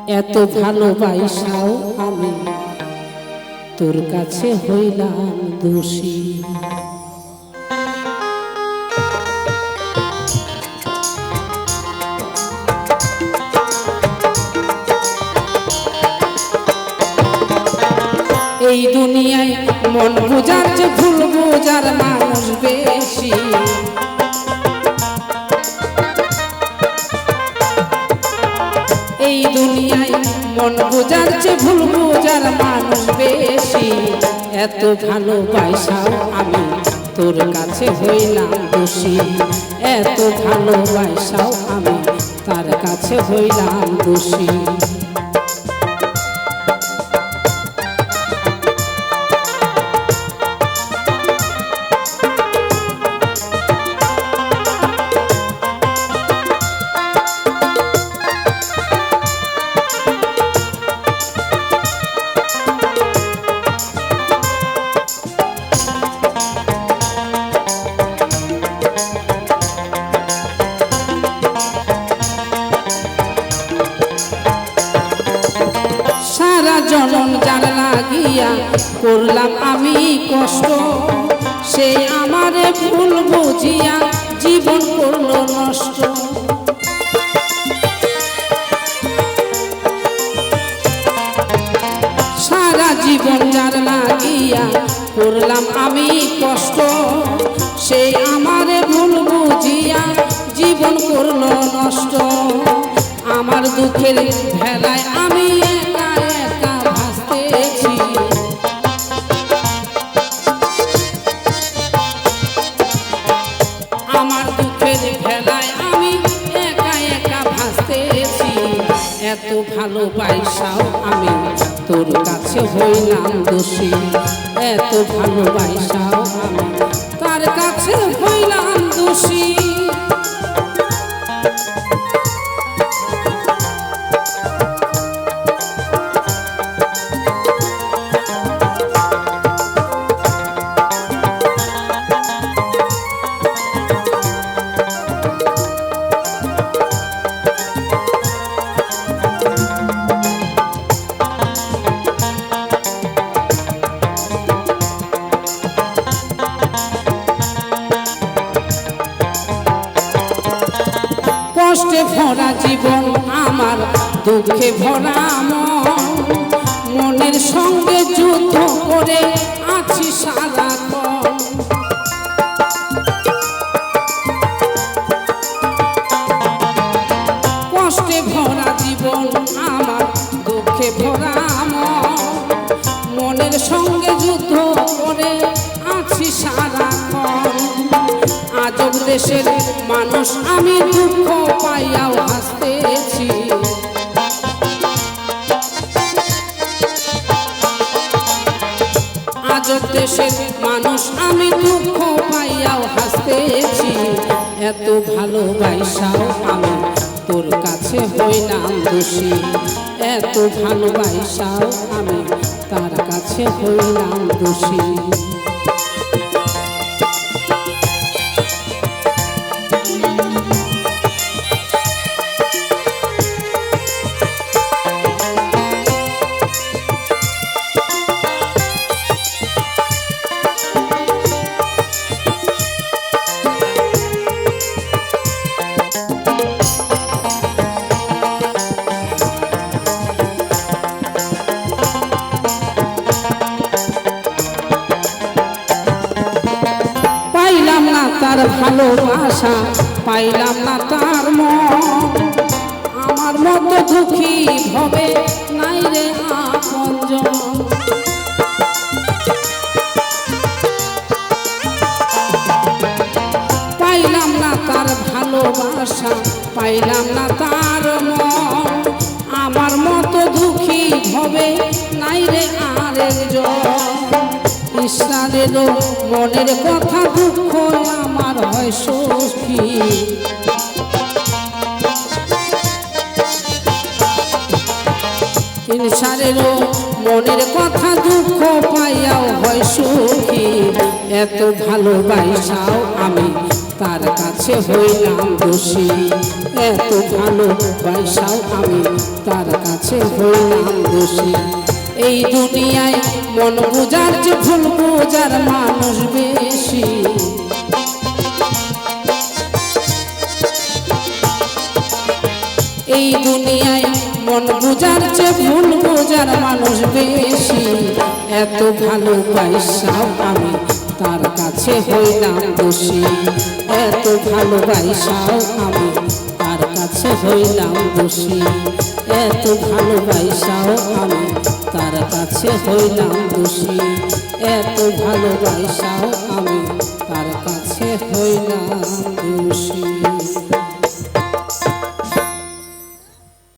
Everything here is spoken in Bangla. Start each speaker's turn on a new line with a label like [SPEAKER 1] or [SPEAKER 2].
[SPEAKER 1] এত ভালোবাসাও আমি তোর কাছে হইলাম দোষী। এই দুনিয়ায় মন বুঝার যে ভুল বুঝার মানুষ বেশি। এই দুনিয়ায় মন বুঝার যে ভুল বুঝার মানুষ বেশি। এত ভালোবাসাও আমি তোর কাছে হইলাম দোষী। এত ভালোবাসাও আমি তার কাছে হইলাম দোষী। জনম যার লাগিয়া করলাম আমি কষ্ট, সে আমারে ভুল বুঝিয়া জীবন করলো নষ্ট। সারা জীবন যার লাগিয়া করলাম আমি কষ্ট, সে আমারে ভুল বুঝিয়া জীবন করলো নষ্ট। আমার দুঃখের ভেলায় আমি একা একা ভাসতেছি। আমার দুঃখের ভেলায় আমি একা একা ভাসতেছি। এত ভালোবাসাও আমি তোর কাছে হইলাম দোষী। এত ভালোবাসাও আমি তার কাছে হইলাম দোষী। কষ্টে ভরা জীবন আমার, দুঃখে ভরা মন, মনের সঙ্গে যুদ্ধ করে আছি সারাক্ষণ। কষ্টে ভরা জীবন আমার, দুঃখে ভরা মন, মনের সঙ্গে যুদ্ধ করে আছি সারাক্ষণ। আজব দেশের মানুষ আমি, দুঃখ পাইয়াও হাসতেছি। আজব দেশের মানুষ আমি, দুঃখ পাইয়াও হাসতেছি। এত ভালোবাসাও আমি তোর কাছে হইলাম দোষী। এত ভালোবাসাও আমি তার কাছে হইলাম দোষী। তার ভালোবাসা পাইলাম না তার মন, আমার মতো দুঃখী হবে নাই রে আপনজন। পাইলাম না তার ভালোবাসা, পাইলাম না তার মন, আমার মতো দুঃখী হবে নাই রে আরেকজন। ইসরায়েল মনের কথা দুঃখ আমার হয় সখী। ইসরায়েল মনের কথা দুঃখ পাইয়াও হয় সুখী। এত ভালোবাসাও আমি তার কাছে হইলাম দোষী। এত ভালোবাসাও আমি তার কাছে হইলাম দোষী। এই দুনিয়ায় মন বুঝার যে ভুল বুঝার মানুষ বেশি। এই দুনিয়ায় মন বুঝার যে ভুল বুঝার মানুষ বেশি। এত ভালোবাসাও আমি তার কাছে হইলাম দোষী। এত ভালোবাসাও আমি তার কাছে হইলাম দোষী। এত ভালোবাসাও আমি তার কাছে হইলাম দোষী। এত ভালোবাসাও আমি তার কাছে হইলাম দোষী।